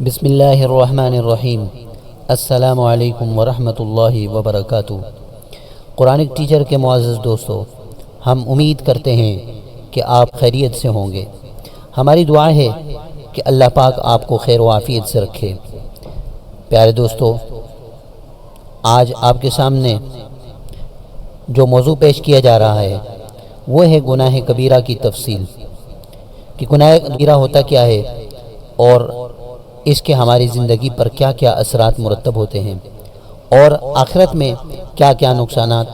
بسم اللہ الرحمن الرحیم۔ السلام علیکم ورحمۃ اللہ وبرکاتہ۔ قرآنک ٹیچر کے معزز دوستو، ہم امید کرتے ہیں کہ آپ خیریت سے ہوں گے۔ ہماری دعا ہے کہ اللہ پاک آپ کو خیر و عافیت سے رکھے۔ پیارے دوستو، آج آپ کے سامنے جو موضوع پیش کیا جا رہا ہے وہ ہے گناہ کبیرہ کی تفصیل، کہ گناہ کبیرہ ہوتا کیا ہے اور اس کے ہماری زندگی پر کیا کیا اثرات مرتب ہوتے ہیں، اور آخرت میں کیا کیا نقصانات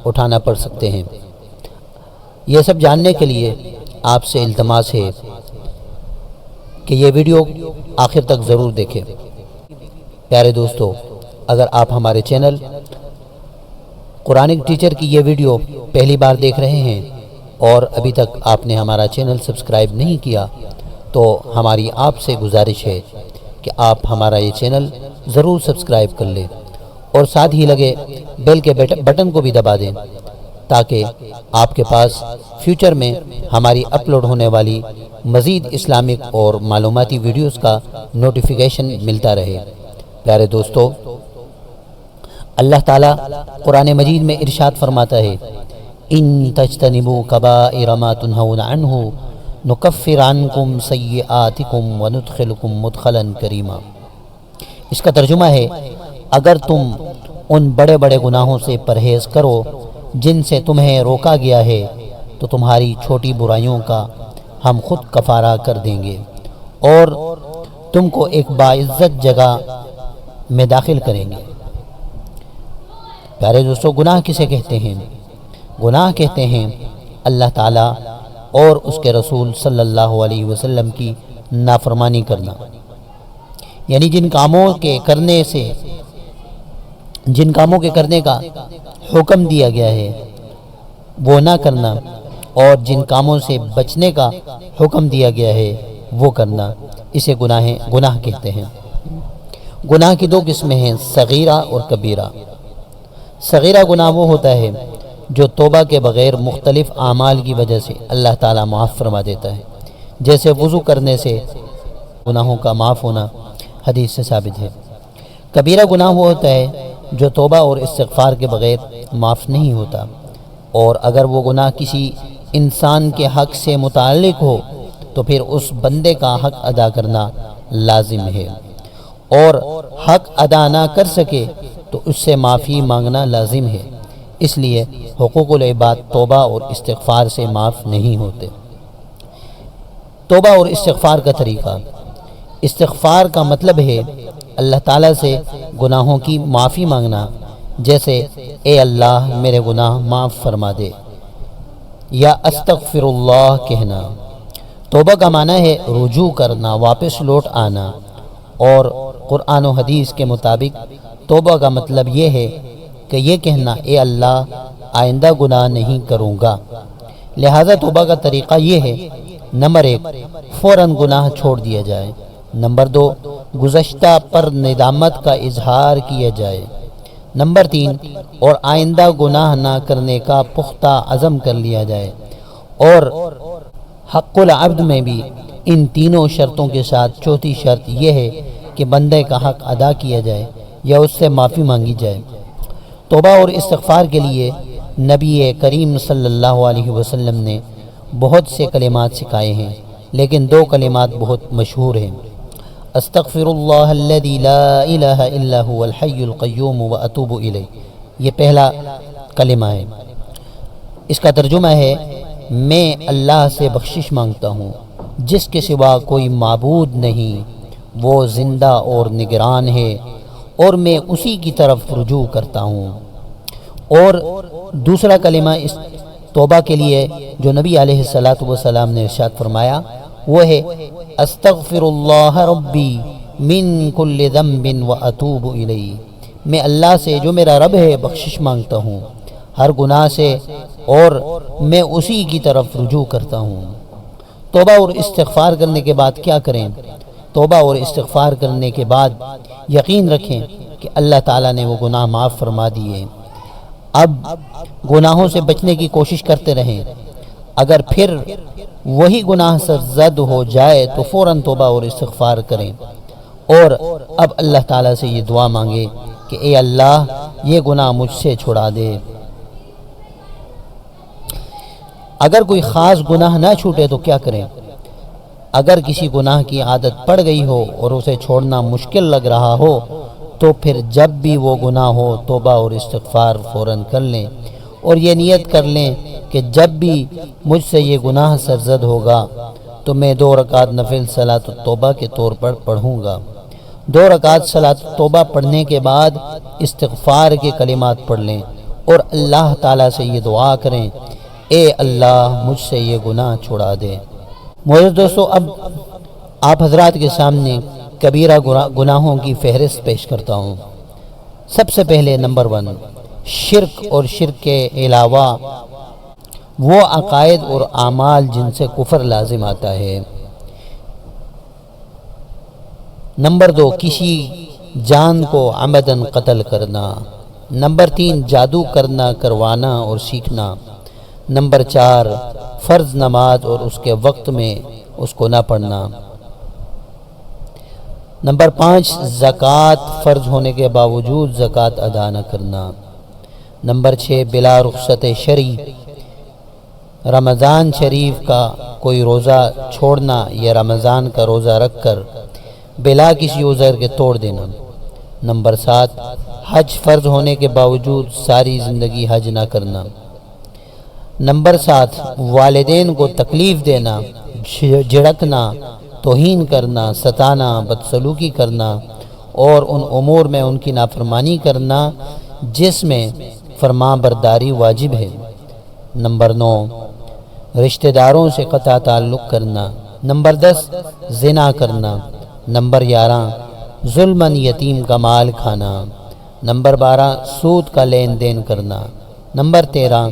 اٹھانا پڑ سکتے ہیں۔ یہ سب جاننے کے لیے آپ سے التماس ہے کہ یہ ویڈیو آخر تک ضرور دیکھیں۔ پیارے دوستو، اگر آپ ہمارے چینل قرآنک ٹیچر کی یہ ویڈیو پہلی بار دیکھ رہے ہیں اور ابھی تک آپ نے ہمارا چینل سبسکرائب نہیں کیا تو ہماری آپ سے گزارش ہے کہ آپ ہمارا یہ چینل ضرور سبسکرائب کر لیں اور ساتھ ہی لگے بیل کے بٹن کو بھی دبا دیں تاکہ آپ کے پاس فیوچر میں ہماری اپلوڈ ہونے والی مزید اسلامک اور معلوماتی ویڈیوز کا نوٹیفیکیشن ملتا رہے۔ پیارے دوستو، اللہ تعالیٰ قرآن مجید میں ارشاد فرماتا ہے، ان تجتنبوا کبائر ما تنہون عنہ نکفر عنکم سیئاتکم وندخلکم مدخلا کریما۔ اس کا ترجمہ ہے، اگر تم ان بڑے بڑے گناہوں سے پرہیز کرو جن سے تمہیں روکا گیا ہے تو تمہاری چھوٹی برائیوں کا ہم خود کفارہ کر دیں گے اور تم کو ایک باعزت جگہ میں داخل کریں گے۔ پیارے دوستو، گناہ کسے کہتے ہیں؟ گناہ کہتے ہیں اللہ تعالیٰ اور اس کے رسول صلی اللہ علیہ وسلم کی نافرمانی کرنا، یعنی جن کاموں کے کرنے کا حکم دیا گیا ہے وہ نہ کرنا، اور جن کاموں سے بچنے کا حکم دیا گیا ہے وہ کرنا، اسے گناہ کہتے ہیں۔ گناہ کی دو قسمیں ہیں، صغیرہ اور کبیرہ۔ صغیرہ گناہ وہ ہوتا ہے جو توبہ کے بغیر مختلف اعمال کی وجہ سے اللہ تعالیٰ معاف فرما دیتا ہے، جیسے وضو کرنے سے گناہوں کا معاف ہونا حدیث سے ثابت ہے۔ کبیرہ گناہ وہ ہوتا ہے جو توبہ اور استغفار کے بغیر معاف نہیں ہوتا، اور اگر وہ گناہ کسی انسان کے حق سے متعلق ہو تو پھر اس بندے کا حق ادا کرنا لازم ہے، اور حق ادا نہ کر سکے تو اس سے معافی مانگنا لازم ہے۔ اس لیے حقوق العباد توبہ اور استغفار سے معاف نہیں ہوتے۔ توبہ اور استغفار کا طریقہ۔ استغفار کا مطلب ہے اللہ تعالیٰ سے گناہوں کی معافی مانگنا، جیسے اے اللہ میرے گناہ معاف فرما دے، یا استغفر اللہ کہنا۔ توبہ کا معنی ہے رجوع کرنا، واپس لوٹ آنا، اور قرآن و حدیث کے مطابق توبہ کا مطلب یہ ہے کہ یہ کہنا، اے اللہ آئندہ گناہ نہیں کروں گا۔ لہذا توبہ کا طریقہ یہ ہے، نمبر 1 فوراً گناہ چھوڑ دیا جائے، نمبر 2 گزشتہ پر ندامت کا اظہار کیا جائے، نمبر 3 اور آئندہ گناہ نہ کرنے کا پختہ عزم کر لیا جائے، اور حق العبد میں بھی ان تینوں شرطوں کے ساتھ چوتھی شرط یہ ہے کہ بندے کا حق ادا کیا جائے یا اس سے معافی مانگی جائے۔ توبہ اور استغفار کے لیے نبی کریم صلی اللہ علیہ وسلم نے بہت سے کلمات سکھائے ہیں، لیکن 2 کلمات بہت مشہور ہیں، استغفر اللہ الذی لا الہ الا هو الحی القیوم واتوب الیہ۔ یہ پہلا کلمہ ہے، اس کا ترجمہ ہے، میں اللہ سے بخشش مانگتا ہوں جس کے سوا کوئی معبود نہیں، وہ زندہ اور نگران ہے اور میں اسی کی طرف رجوع کرتا ہوں۔ اور دوسرا کلمہ اس توبہ کے لیے جو نبی علیہ السلام نے ارشاد فرمایا وہ ہے، استغفر اللہ ربی من کل ذنب واتوب الیہ۔ میں اللہ سے جو میرا رب ہے بخشش مانگتا ہوں ہر گناہ سے، اور میں اسی کی طرف رجوع کرتا ہوں۔ توبہ اور استغفار کرنے کے بعد کیا کریں؟ توبہ اور استغفار کرنے کے بعد یقین رکھیں کہ اللہ تعالیٰ نے وہ گناہ معاف فرما دیے۔ اب گناہوں سے بچنے کی کوشش کرتے رہیں، اگر پھر وہی گناہ سرزد ہو جائے تو فوراً توبہ اور استغفار کریں، اور اب اللہ تعالیٰ سے یہ دعا مانگے کہ اے اللہ یہ گناہ مجھ سے چھڑا دے۔ اگر کوئی خاص گناہ نہ چھوٹے تو کیا کریں؟ اگر کسی گناہ کی عادت پڑ گئی ہو اور اسے چھوڑنا مشکل لگ رہا ہو تو پھر جب بھی وہ گناہ ہو توبہ اور استغفار فوراً کر لیں، اور یہ نیت کر لیں کہ جب بھی مجھ سے یہ گناہ سرزد ہوگا تو میں 2 رکعت نفل صلاۃ التوبہ کے طور پر پڑھوں گا۔ 2 رکعت صلاۃ التوبہ پڑھنے کے بعد استغفار کے کلمات پڑھ لیں اور اللہ تعالیٰ سے یہ دعا کریں، اے اللہ مجھ سے یہ گناہ چھڑا دے۔ معزز دوستو، اب آپ حضرات کے سامنے کبیرہ گناہوں کی فہرست پیش کرتا ہوں۔ سب سے پہلے نمبر 1، شرک اور شرک کے علاوہ وہ عقائد اور اعمال جن سے کفر لازم آتا ہے۔ نمبر 2، کسی جان کو عمدن قتل کرنا۔ نمبر 3، جادو کرنا، کروانا اور سیکھنا۔ نمبر 4، فرض نماز اور اس کے وقت میں اس کو نہ پڑھنا۔ نمبر 5، زکوٰۃ فرض ہونے کے باوجود زکوٰۃ ادا نہ کرنا۔ نمبر 6، بلا رخصت شرعی رمضان شریف کا کوئی روزہ چھوڑنا یا رمضان کا روزہ رکھ کر بلا کسی عذر کے توڑ دینا۔ نمبر 7، حج فرض ہونے کے باوجود ساری زندگی حج نہ کرنا۔ نمبر 7، والدین کو تکلیف دینا، جھڑکنا، توہین کرنا، ستانا، بدسلوکی کرنا اور ان امور میں ان کی نافرمانی کرنا جس میں فرمان برداری واجب ہے۔ نمبر 9، رشتہ داروں سے قطع تعلق کرنا۔ نمبر 10، زنا کرنا۔ نمبر 11، ظلماً یتیم کا مال کھانا۔ نمبر 12، سود کا لین دین کرنا۔ نمبر 13،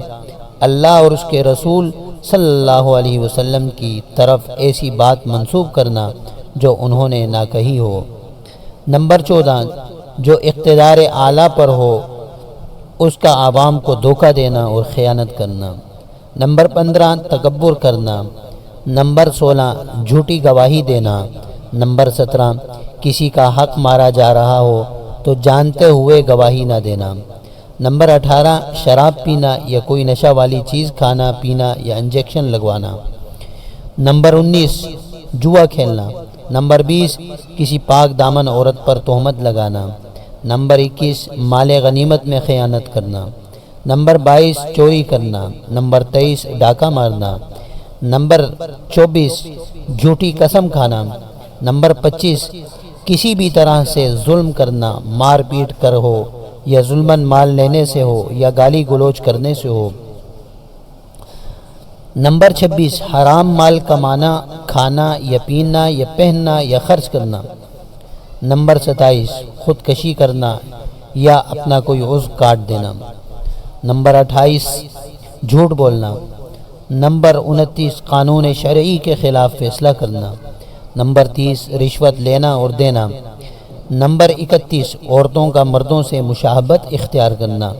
اللہ اور اس کے رسول صلی اللہ علیہ وسلم کی طرف ایسی بات منسوب کرنا جو انہوں نے نہ کہی ہو۔ نمبر 14، جو اقتدار اعلیٰ پر ہو اس کا عوام کو دھوکہ دینا اور خیانت کرنا۔ نمبر 15، تکبر کرنا۔ نمبر 16، جھوٹی گواہی دینا۔ نمبر 17، کسی کا حق مارا جا رہا ہو تو جانتے ہوئے گواہی نہ دینا۔ نمبر 18، شراب پینا یا کوئی نشہ والی چیز کھانا، پینا یا انجیکشن لگوانا۔ نمبر 19، جوا کھیلنا۔ نمبر 20، کسی پاک دامن عورت پر تہمت لگانا۔ نمبر 21، مال غنیمت میں خیانت کرنا۔ نمبر 22، چوری کرنا۔ نمبر 23، ڈاکہ مارنا۔ نمبر 24، جھوٹی قسم کھانا۔ نمبر 25، کسی بھی طرح سے ظلم کرنا، مار پیٹ کر ہو یا ظلماً مال لینے سے ہو یا گالی گلوچ کرنے سے ہو۔ نمبر 26، حرام مال کمانا، کھانا یا پینا یا پہننا یا خرچ کرنا۔ نمبر 27، خودکشی کرنا یا اپنا کوئی عضو کاٹ دینا۔ نمبر 28، جھوٹ بولنا۔ نمبر 29، قانون شرعی کے خلاف فیصلہ کرنا۔ نمبر 30، رشوت لینا اور دینا۔ نمبر 31، عورتوں کا مردوں سے مشابہت اختیار کرنا۔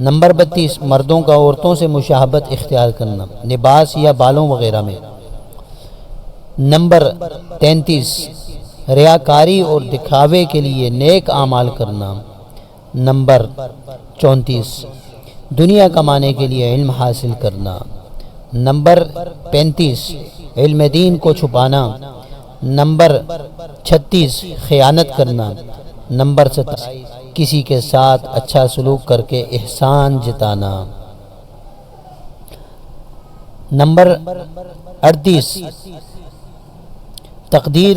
نمبر 32، مردوں کا عورتوں سے مشابہت اختیار کرنا، لباس یا بالوں وغیرہ میں۔ نمبر 33، ریاکاری اور دکھاوے کے لیے نیک اعمال کرنا۔ نمبر 34، دنیا کمانے کے لیے علم حاصل کرنا۔ نمبر 35، علم دین کو چھپانا۔ نمبر 36، خیانت کرنا۔ نمبر 27، کسی کے ساتھ اچھا سلوک کر کے احسان جتانا۔ نمبر 38، تقدیر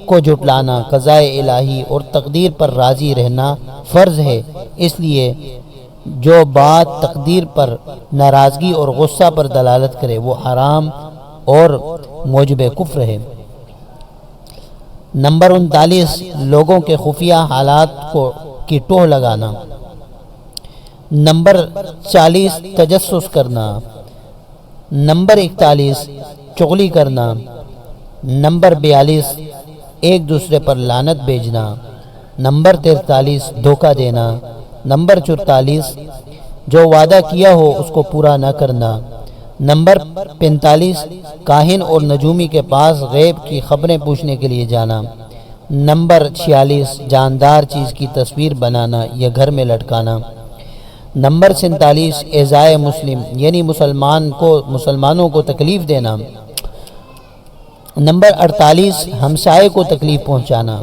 کو جھٹلانا۔ قضاء الہی اور تقدیر پر راضی رہنا فرض ہے، اس لیے جو بات تقدیر پر ناراضگی اور غصہ پر دلالت کرے وہ حرام اور موجب کفر ہے۔ نمبر 39، لوگوں کے خفیہ حالات کی ٹوہ لگانا۔ نمبر 40، تجسس کرنا۔ نمبر 41، چغلی کرنا۔ نمبر 42، ایک دوسرے پر لعنت بھیجنا۔ نمبر 43، دھوکہ دینا۔ نمبر 44، جو وعدہ کیا ہو اس کو پورا نہ کرنا۔ نمبر 45، کاہن اور نجومی کے پاس غیب کی خبریں پوچھنے کے لیے جانا۔ نمبر 46 جاندار چیز کی تصویر بنانا یا گھر میں لٹکانا۔ نمبر 47 ایذائے مسلم یعنی مسلمانوں کو تکلیف دینا۔ نمبر 48 ہمسائے کو تکلیف پہنچانا۔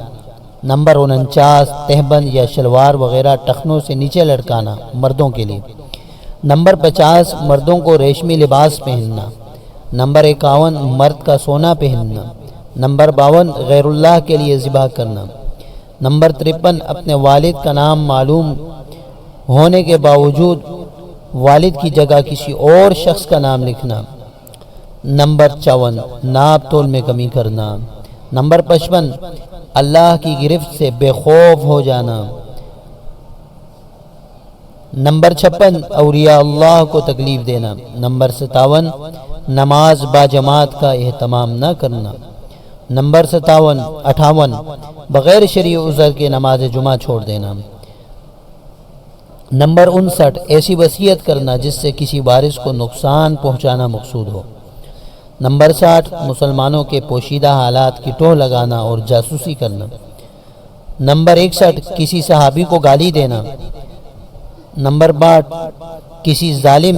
نمبر 49 تہبند یا شلوار وغیرہ ٹخنوں سے نیچے لٹکانا مردوں کے لیے۔ نمبر 50 مردوں کو ریشمی لباس پہننا۔ نمبر 51 مرد کا سونا پہننا۔ نمبر 52 غیر اللہ کے لیے ذبح کرنا۔ نمبر 53 اپنے والد کا نام معلوم ہونے کے باوجود والد کی جگہ کسی اور شخص کا نام لکھنا۔ نمبر 54 ناپ تول میں کمی کرنا۔ نمبر 55 اللہ کی گرفت سے بے خوف ہو جانا۔ نمبر 56 اولیاء اللہ کو تکلیف دینا۔ نمبر 57 نماز باجماعت کا اہتمام نہ کرنا۔ نمبر 58 بغیر شرعی عذر کے نماز جمعہ چھوڑ دینا۔ نمبر 59 ایسی وصیت کرنا جس سے کسی وارث کو نقصان پہنچانا مقصود ہو۔ نمبر 60 مسلمانوں کے پوشیدہ حالات کی ٹوہ لگانا اور جاسوسی کرنا۔ نمبر 61 کسی صحابی کو گالی دینا۔ نمبر 62 کسی ظالم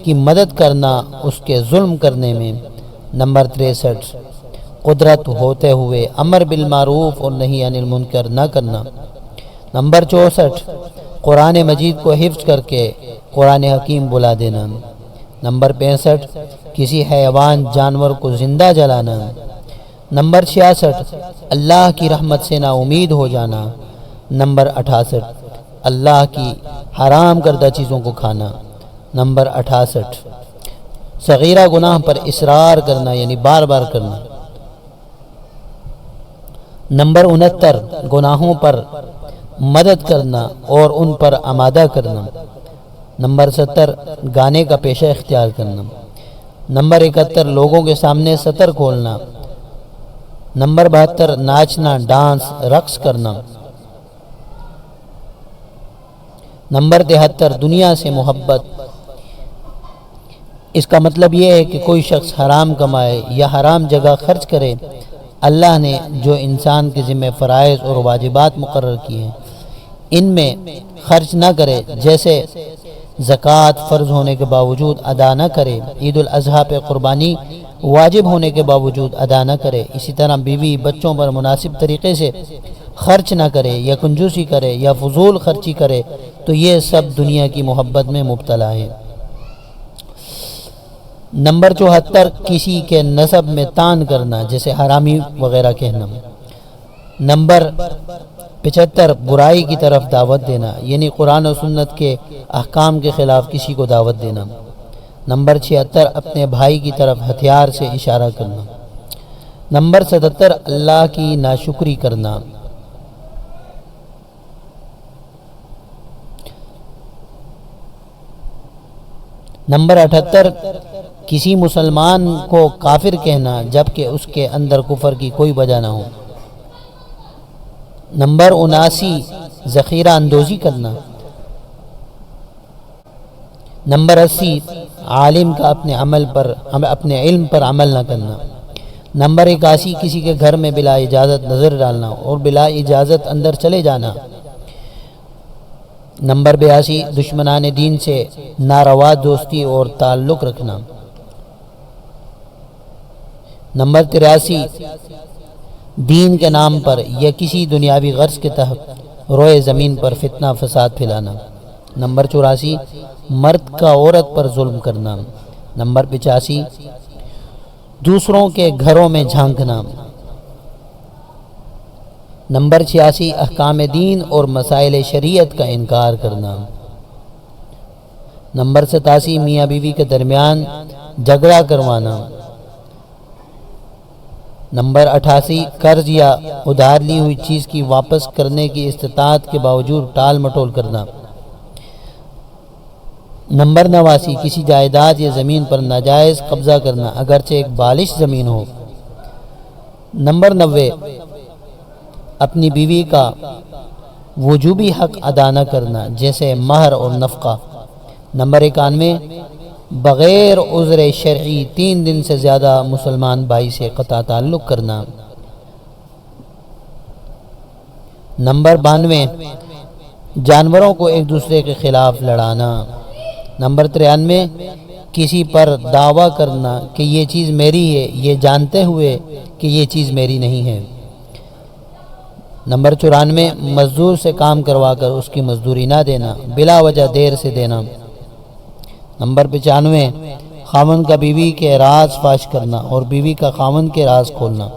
کی مدد کرنا اس کے ظلم کرنے میں۔ نمبر 63 قدرت ہوتے ہوئے امر بالمعروف اور نہی عن المنکر نہ کرنا۔ نمبر 64 قرآن مجید کو حفظ کر کے قرآن حکیم بلا دینا۔ نمبر 65 کسی حیوان جانور کو زندہ جلانا۔ نمبر 66 اللہ کی رحمت سے نا امید ہو جانا۔ نمبر 68 اللہ کی حرام کردہ چیزوں کو کھانا۔ نمبر 68 صغیرہ گناہ پر اصرار کرنا یعنی بار بار کرنا۔ نمبر 69 گناہوں پر مدد کرنا اور ان پر آمادہ کرنا۔ نمبر 70 گانے کا پیشہ اختیار کرنا۔ نمبر 71 لوگوں کے سامنے ستر کھولنا۔ نمبر 72 ناچنا ڈانس رقص کرنا۔ نمبر 73 دنیا سے محبت۔ اس کا مطلب یہ ہے کہ کوئی شخص حرام کمائے یا حرام جگہ خرچ کرے۔ اللہ نے جو انسان کے ذمہ فرائض اور واجبات مقرر کیے ہیں ان میں خرچ نہ کرے، جیسے زکوٰۃ فرض ہونے کے باوجود ادا نہ کرے، عید الاضحیٰ پہ قربانی واجب ہونے کے باوجود ادا نہ کرے، اسی طرح بیوی بچوں پر مناسب طریقے سے خرچ نہ کرے یا کنجوسی کرے یا فضول خرچی کرے تو یہ سب دنیا کی محبت میں مبتلا ہے۔ نمبر 74 کسی کے نسب میں طعن کرنا جیسے حرامی وغیرہ کہنا۔ نمبر 75 برائی کی طرف دعوت دینا یعنی قرآن و سنت کے احکام کے خلاف کسی کو دعوت دینا۔ نمبر 76 اپنے بھائی کی طرف ہتھیار سے اشارہ کرنا۔ نمبر 77 اللہ کی ناشکری کرنا۔ نمبر 78 کسی مسلمان کو کافر کہنا جبکہ اس کے اندر کفر کی کوئی وجہ نہ ہو۔ نمبر 79 ذخیرہ اندوزی کرنا۔ نمبر 80 عالم کا اپنے علم پر عمل نہ کرنا۔ نمبر 81 کسی کے گھر میں بلا اجازت نظر ڈالنا اور بلا اجازت اندر چلے جانا۔ نمبر 82 دشمنان دین سے ناروا دوستی اور تعلق رکھنا۔ نمبر 83 دین کے نام پر یا کسی دنیاوی غرض کے تحت روئے زمین پر فتنہ فساد پھیلانا۔ نمبر 84 مرد کا عورت پر ظلم کرنا۔ نمبر 85 دوسروں کے گھروں میں جھانکنا۔ نمبر 86 احکام دین اور مسائل شریعت کا انکار کرنا۔ نمبر 87 میاں بیوی کے درمیان جھگڑا کروانا۔ نمبر 88 قرض یا ادھار لی ہوئی چیز کی واپس کرنے کی استطاعت کے باوجود ٹال مٹول کرنا۔ نمبر 89 کسی جائیداد یا زمین پر ناجائز قبضہ کرنا اگرچہ ایک بالش زمین ہو۔ نمبر 90 اپنی بیوی کا وجوبی حق ادا نہ کرنا جیسے مہر اور نفقہ۔ نمبر 91 بغیر عذر شرعی 3 دن سے زیادہ مسلمان بھائی سے قطع تعلق کرنا۔ نمبر 92 جانوروں کو ایک دوسرے کے خلاف لڑانا۔ نمبر 93 کسی پر دعویٰ کرنا کہ یہ چیز میری ہے یہ جانتے ہوئے کہ یہ چیز میری نہیں ہے۔ نمبر 94 مزدور سے کام کروا کر اس کی مزدوری نہ دینا، بلا وجہ دیر سے دینا۔ نمبر 95 خاوند کا بیوی کے راز فاش کرنا اور بیوی کا خاوند کے راز کھولنا۔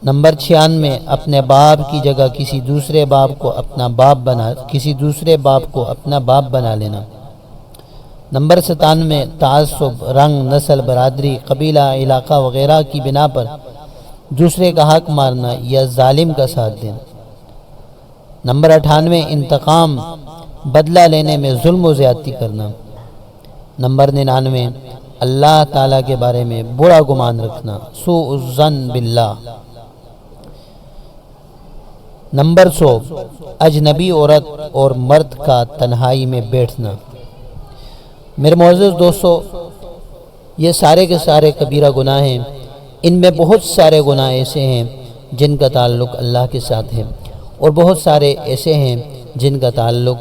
نمبر 96 اپنے باپ کی جگہ کسی دوسرے باپ کو اپنا باپ بنا لینا۔ نمبر 97 تعصب، رنگ، نسل، برادری، قبیلہ، علاقہ وغیرہ کی بنا پر دوسرے کا حق مارنا یا ظالم کا ساتھ دینا۔ نمبر 98 انتقام، بدلہ لینے میں ظلم و زیادتی کرنا۔ نمبر 99 اللہ تعالیٰ کے بارے میں برا گمان رکھنا، سوء الظن باللہ۔ نمبر 100 اجنبی عورت اور مرد کا تنہائی میں بیٹھنا۔ میرے معزز دوستو، یہ سارے کے سارے کبیرہ گناہ ہیں۔ ان میں بہت سارے گناہ ایسے ہیں جن کا تعلق اللہ کے ساتھ ہے، اور بہت سارے ایسے ہیں جن کا تعلق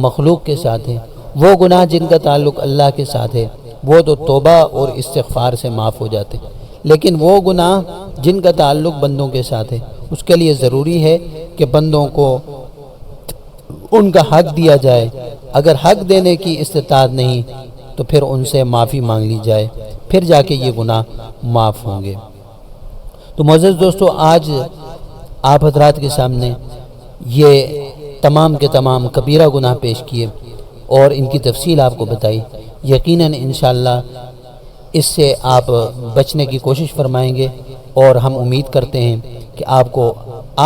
مخلوق کے ساتھ ہے۔ وہ گناہ جن کا تعلق اللہ کے ساتھ ہے وہ تو توبہ اور استغفار سے معاف ہو جاتے، لیکن وہ گناہ جن کا تعلق بندوں کے ساتھ ہے اس کے لیے ضروری ہے کہ بندوں کو ان کا حق دیا جائے۔ اگر حق دینے کی استطاعت نہیں تو پھر ان سے معافی مانگ لی جائے، پھر جا کے یہ گناہ معاف ہوں گے۔ تو معزز دوستو، آج آپ حضرات کے سامنے یہ تمام کے تمام کبیرہ گناہ پیش کیے اور ان کی تفصیل آپ کو بتائی۔ یقیناً انشاءاللہ اس سے آپ بچنے کی کوشش فرمائیں گے، اور ہم امید کرتے ہیں کہ آپ کو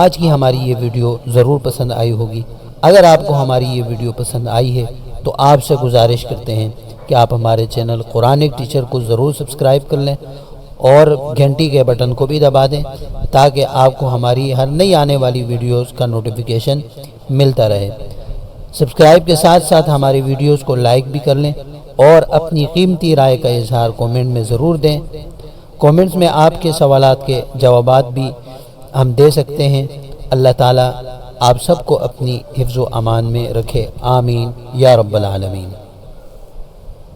آج کی ہماری یہ ویڈیو ضرور پسند آئی ہوگی۔ اگر آپ کو ہماری یہ ویڈیو پسند آئی ہے تو آپ سے گزارش کرتے ہیں کہ آپ ہمارے چینل قرآنک ٹیچر کو ضرور سبسکرائب کر لیں اور گھنٹی کے بٹن کو بھی دبا دیں تاکہ آپ کو ہماری ہر نئی آنے والی ویڈیوز کا نوٹیفیکیشن ملتا رہے۔ سبسکرائب کے ساتھ ساتھ ہماری ویڈیوز کو لائک بھی کر لیں اور اپنی قیمتی رائے کا اظہار کومنٹ میں ضرور دیں۔ کومنٹس میں آپ کے سوالات کے جوابات بھی ہم دے سکتے ہیں۔ اللہ تعالیٰ آپ سب کو اپنی حفظ و امان میں رکھے، آمین یا رب العالمین۔